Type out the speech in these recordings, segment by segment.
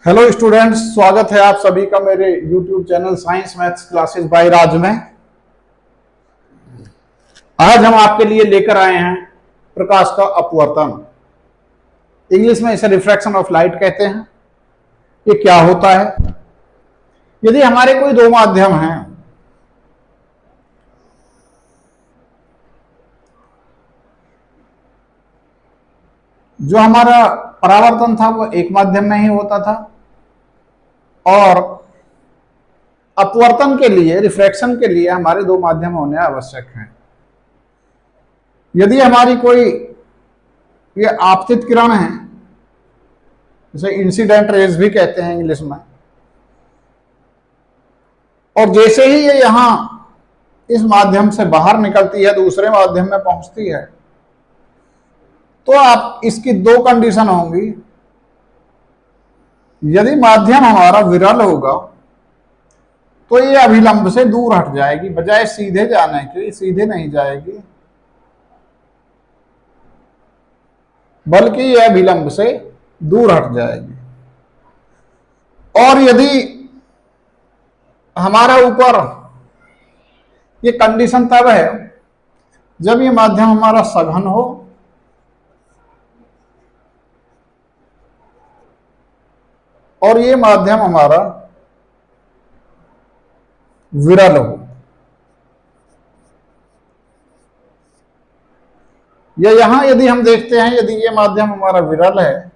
Hello students, स्वागत है आप सभी का मेरे YouTube channel science maths classes by Raj में। आज हम आपके लिए लेकर आए हैं प्रकाश का अपवर्तन। इंग्लिश में इसे रिफ्रैक्शन ऑफ लाइट कहते हैं। ये क्या होता है? यदि हमारे कोई दो माध्यम हैं, जो हमारा परावर्तन था वो एक माध्यम में ही होता था और अपवर्तन के लिए, रिफ्रैक्शन के लिए हमारे दो माध्यम होने आवश्यक हैं। यदि हमारी कोई ये आपतित किरण है, जिसे इंसिडेंट रेज भी कहते हैं इंग्लिश में, और जैसे ही ये यहां इस माध्यम से बाहर निकलती है, दूसरे माध्यम में पहुंचती है, तो आप इसकी दो कंडीशन होंगी। यदि माध्यम हमारा विरल होगा तो ये अभिलंब से दूर हट जाएगी, बजाय सीधे जाने के सीधे नहीं जाएगी, बल्कि यह अभिलंब से दूर हट जाएगी। और यदि हमारा ऊपर ये कंडीशन तब है जब ये माध्यम हमारा सघन हो और ये माध्यम हमारा विरल हो। या यहां यदि हम देखते हैं, यदि ये माध्यम हमारा विरल है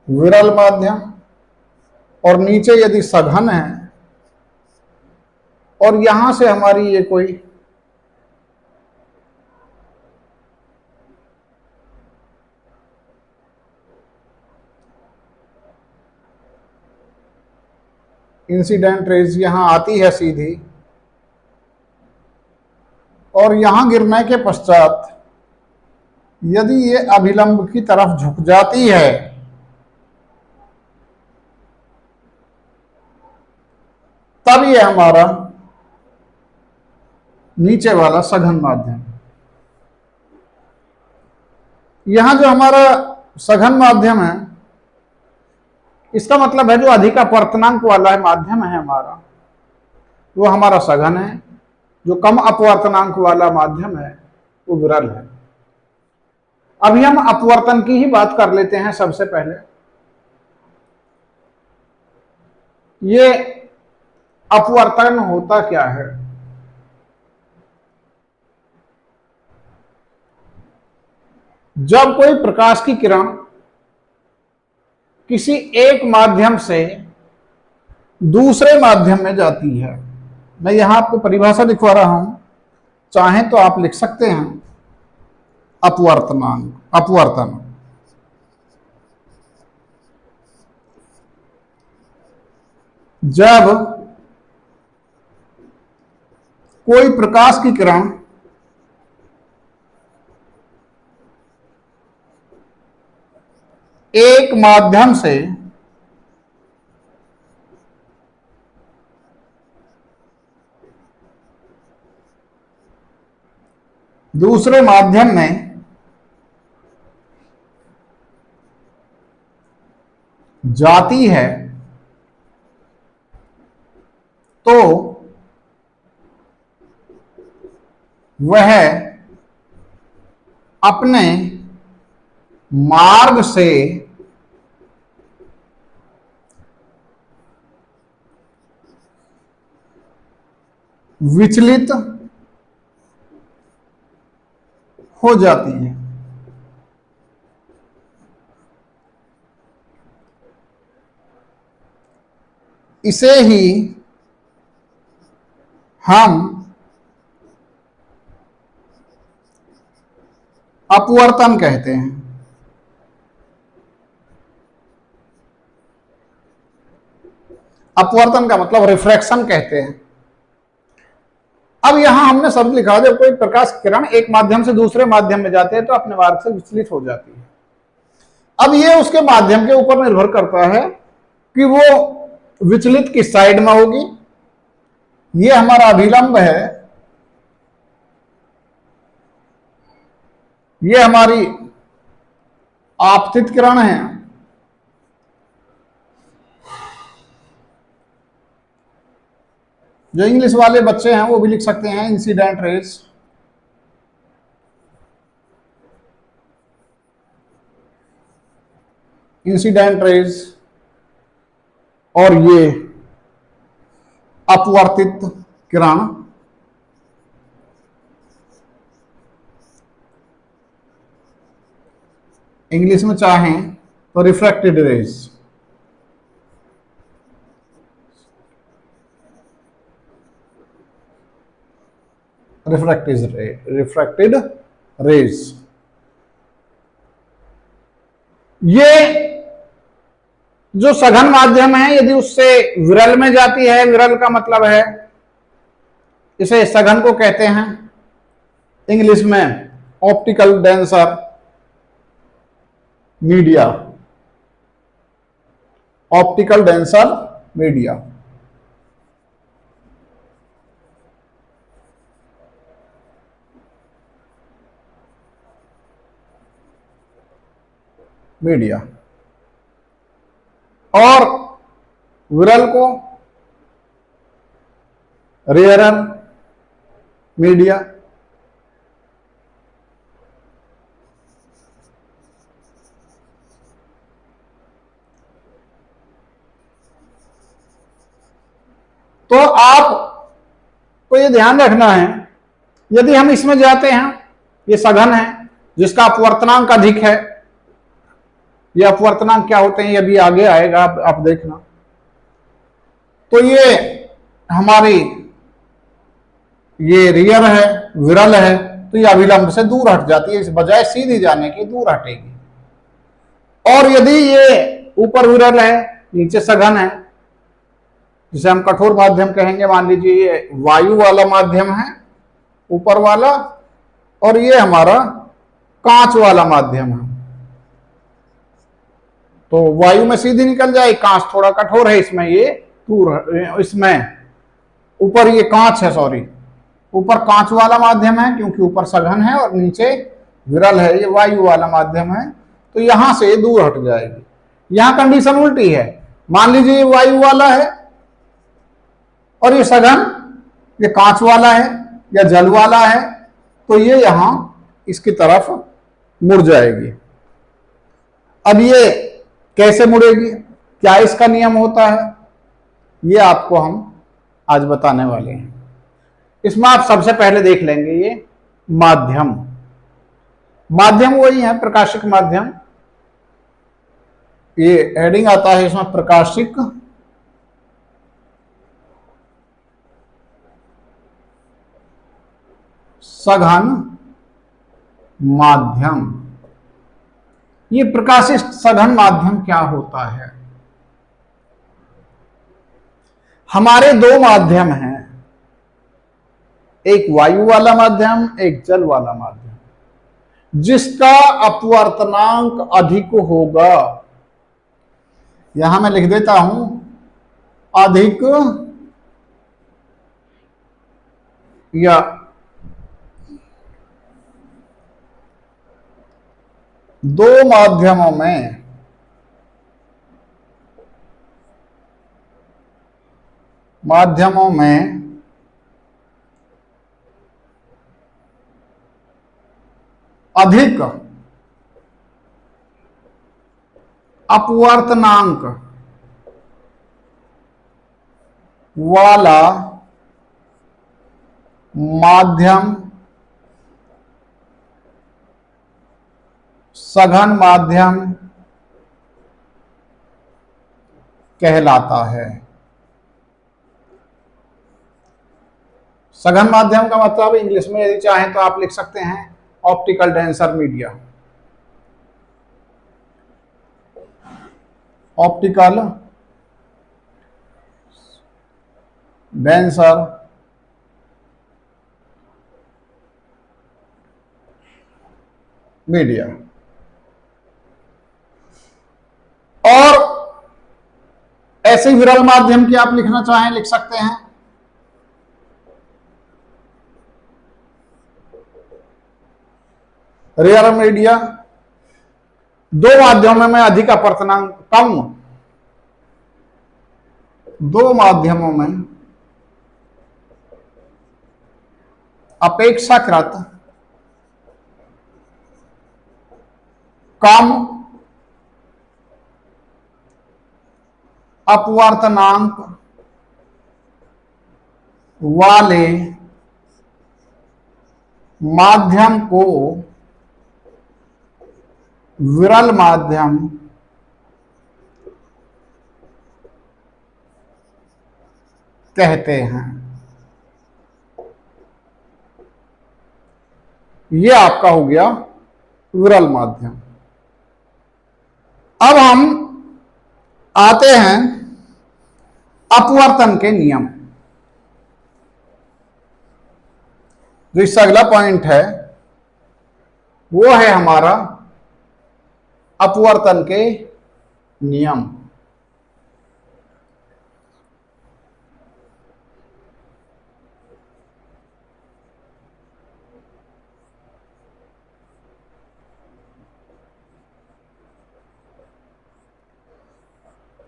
विरल माध्यम, और नीचे यदि सघन है, और यहां से हमारी ये कोई इंसिडेंट रेज यहां आती है सीधी, और यहां गिरने के पश्चात यदि ये अभिलंब की तरफ झुक जाती है, तब ये हमारा नीचे वाला सघन माध्यम। यहां जो हमारा सघन माध्यम है, इसका मतलब है जो अधिक अपवर्तनांक वाला है माध्यम है हमारा, वो हमारा सघन है। जो कम अपवर्तनांक वाला माध्यम है वो विरल है। अभी हम अपवर्तन की ही बात कर लेते हैं। सबसे पहले ये अपवर्तन होता क्या है? जब कोई प्रकाश की किरण किसी एक माध्यम से दूसरे माध्यम में जाती है, मैं यहां आपको परिभाषा लिखवा रहा हूं, चाहें तो आप लिख सकते हैं अपवर्तनांक, अपवर्तन। जब कोई प्रकाश की किरण एक माध्यम से दूसरे माध्यम में जाती है, तो वह अपने मार्ग से विचलित हो जाती है। इसे ही हम अपवर्तन कहते हैं। अपवर्तन का मतलब रिफ्रैक्शन कहते हैं। अब यहां हमने शब्द लिखा, जब कोई प्रकाश किरण एक माध्यम से दूसरे माध्यम में जाते हैं तो अपने मार्ग से विचलित हो जाती है। अब ये उसके माध्यम के ऊपर निर्भर करता है कि वो विचलित किस साइड में होगी। ये हमारा अभिलंब है, ये हमारी आपतित किरण है। जो इंग्लिश वाले बच्चे हैं वो भी लिख सकते हैं इंसिडेंट रेज। इंसिडेंट रेज और ये अपवर्तित किरण। इंग्लिश में चाहें तो रिफ्रैक्टेड रेज। Refracted raise. ये जो सघन माध्यम है यदि उससे विरल में जाती है, विरल का मतलब है इसे सघन को कहते हैं इंग्लिश में optical denser media. Optical denser media. Media और विरल को रेयरर मीडिया। तो आपको ये ध्यान रखना है यदि हम इसमें जाते हैं, ये सघन है जिसका अपवर्तनांक अधिक है। ये अपवर्तनांक क्या होते हैं ये अभी आगे आएगा, आप देखना। तो ये हमारी ये रियर है, विरल है, तो ये अभिलंब से दूर हट जाती है, इस बजाय सीधी जाने की दूर हटेगी। और यदि ये ऊपर विरल है नीचे सघन है, जिसे हम कठोर माध्यम कहेंगे, मान लीजिए ये वायु वाला माध्यम है ऊपर वाला, और ये हमारा कांच वाला माध्यम है, तो वायु में सीधी निकल जाए, कांच थोड़ा कठोर है, इसमें ये दूर, इसमें ऊपर ये कांच है, सॉरी ऊपर कांच वाला माध्यम है क्योंकि ऊपर सघन है और नीचे विरल है, ये वायु वाला माध्यम है, तो यहां से दूर हट जाएगी। यहां कंडीशन उल्टी है, मान लीजिए ये वायु वाला है और ये सघन, ये कांच वाला है या जल वाला है, तो ये यहां इसकी तरफ मुड़ जाएगी। अब ये कैसे मुड़ेगी, क्या इसका नियम होता है, ये आपको हम आज बताने वाले हैं। इसमें आप सबसे पहले देख लेंगे ये माध्यम। माध्यम वही है प्रकाशिक माध्यम, ये हेडिंग आता है इसमें प्रकाशिक सघन माध्यम। ये प्रकाशित सघन माध्यम क्या होता है? हमारे दो माध्यम हैं, एक वायु वाला माध्यम, एक जल वाला माध्यम। जिसका अपवर्तनांक अधिक होगा, यहां मैं लिख देता हूं अधिक या दो माध्यमों में अधिक अपवर्तनांक वाला माध्यम सघन माध्यम कहलाता है। सघन माध्यम का मतलब इंग्लिश में यदि चाहें तो आप लिख सकते हैं optical denser media. Optical denser media. और ऐसे विरल माध्यम की आप लिखना चाहें लिख सकते हैं रेयर मीडिया। दो माध्यमों में अधिक अपवर्तनांक कम, दो माध्यमों में अपेक्षाकृत कम अपवर्तनांक वाले माध्यम को विरल माध्यम कहते हैं। यह आपका हो गया विरल माध्यम। अब हम आते हैं अपवर्तन के नियम। जो इससे अगला पॉइंट है वो है हमारा अपवर्तन के नियम।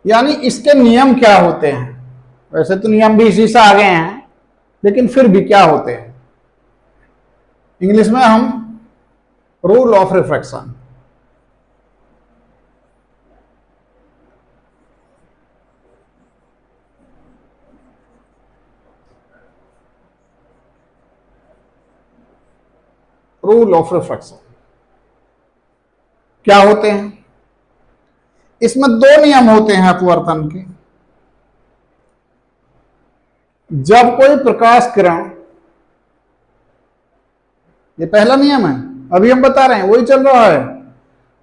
यानी इसके नियम क्या होते हैं। वैसे तो नियम भी इसी से आ गए हैं, लेकिन फिर भी क्या होते हैं। इंग्लिश में हम rule of refraction, rule of refraction क्या होते हैं। इसमें दो नियम होते हैं अपवर्तन के। जब कोई प्रकाश किरण, ये पहला नियम है, अभी हम बता रहे हैं, वही चल रहा है।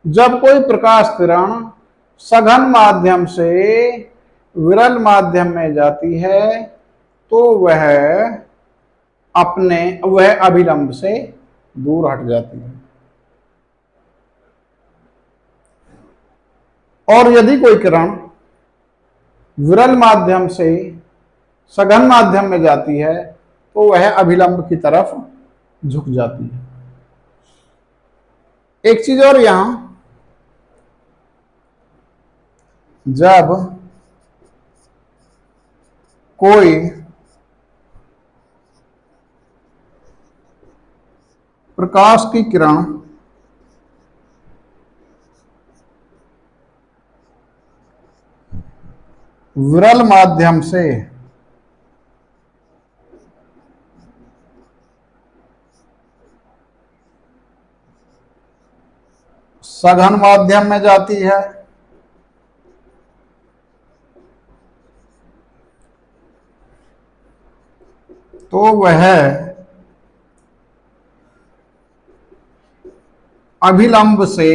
जब कोई प्रकाश किरण सघन माध्यम से विरल माध्यम में जाती है तो वह अभिलंब से दूर हट जाती है। और यदि कोई किरण विरल माध्यम से सघन माध्यम में जाती है तो वह अभिलंब की तरफ झुक जाती है। एक चीज और यहां, जब कोई प्रकाश की किरण विरल माध्यम से सघन माध्यम में जाती है तो वह अभिलंब से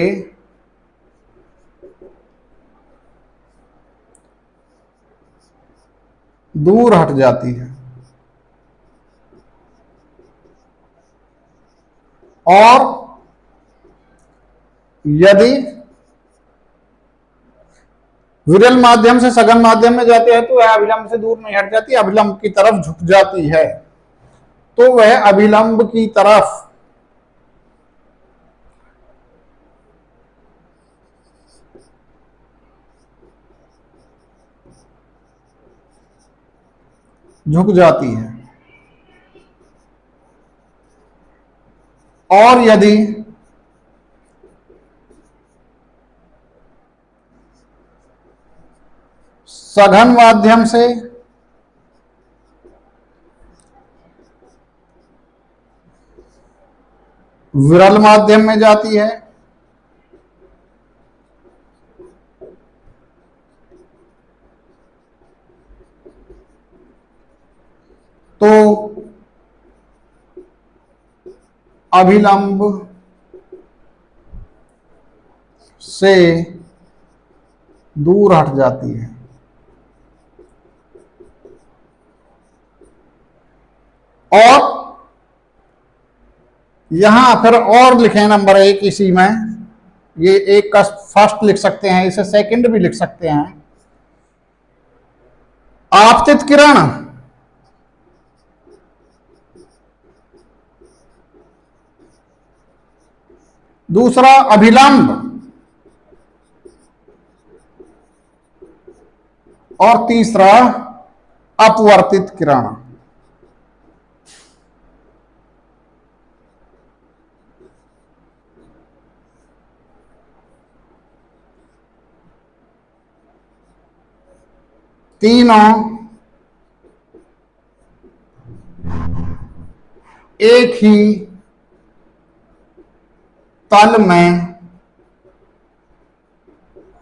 दूर हट जाती है। और यदि विरल माध्यम से सघन माध्यम में जाती है तो वह अभिलंब से दूर नहीं हट जाती, अभिलंब की तरफ झुक जाती है। तो वह अभिलंब की तरफ झुक जाती है। और यदि सघन माध्यम से विरल माध्यम में जाती है तो अभिलंब से दूर हट जाती है। और यहां फिर और लिखें नंबर 1 इसी में, ये एक का फर्स्ट लिख सकते हैं, इसे सेकंड भी लिख सकते हैं। आपतित किरण दूसरा अभिलंब और तीसरा अपवर्तित किरण। तीनों एक ही तल में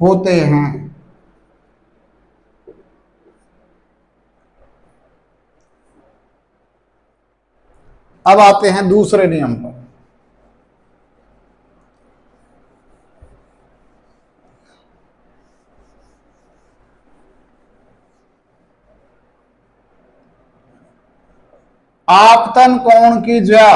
होते हैं। अब आते हैं दूसरे नियम पर। आपतन कोण की ज्या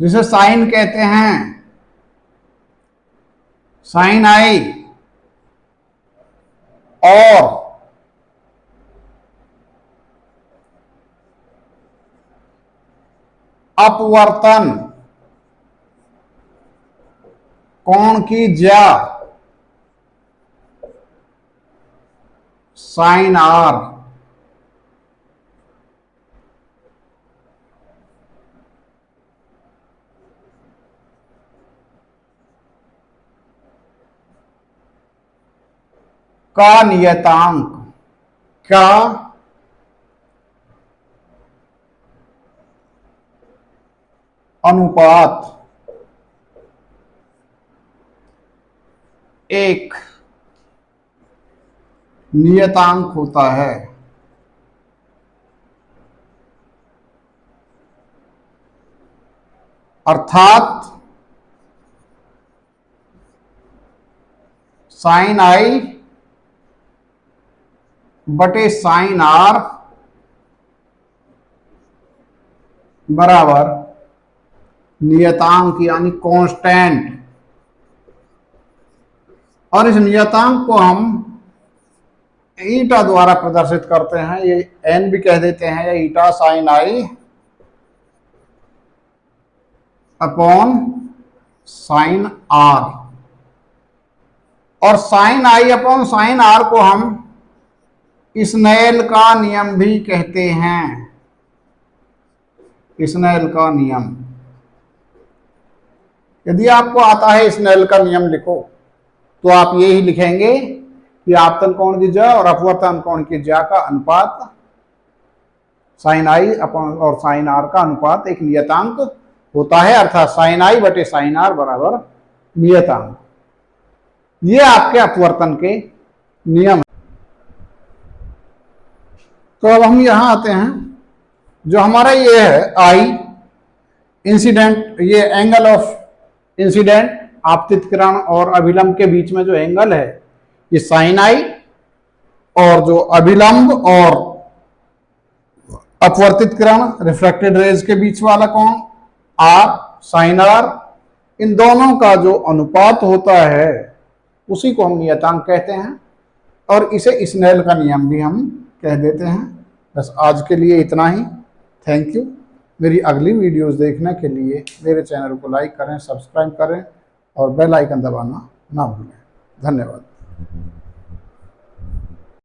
जिसे साइन कहते हैं, साइन आई, और अपवर्तन कोण की ज्या साइन आर का नियतांक का अनुपात एक नियतांक होता है। अर्थात साइन आई बटे साइन आर बराबर नियतांक यानी कांस्टेंट। और इस नियतांक को हम ईटा द्वारा प्रदर्शित करते हैं, ये एन भी कह देते हैं, या eta sine i upon sine r. और sine i upon sine r को हम स्नेल का नियम भी कहते हैं। स्नेल का नियम, यदि आपको आता है स्नेल का नियम लिखो तो आप यही लिखेंगे कि आपतन कोण की ज्या और अपवर्तन कोण की ज्या का अनुपात साइन आई अपॉन और साइन आर का अनुपात एक नियतांक होता है। अर्थात साइन आई बटे साइन आर बराबर नियतांक। ये आपके अपवर्तन के नियम। तो अब हम यहां आते हैं, जो हमारा ये है आई इंसिडेंट, ये एंगल ऑफ इंसिडेंट आपतित किरण और अभिलंब के बीच में जो एंगल है ये साइन आई, और जो अभिलंब और अपवर्तित किरण रिफ्रैक्टेड रेज के बीच वाला कोण आर साइन आर, इन दोनों का जो अनुपात होता है उसी को हम नियतांक कहते हैं, और इसे स्नेल का नियम भी हम कह देते हैं। बस आज के लिए इतना ही। Thank you. मेरी अगली वीडियोस देखने के लिए मेरे चैनल को लाइक करें, सब्सक्राइब करें और बेल आइकन दबाना ना भूलें। धन्यवाद।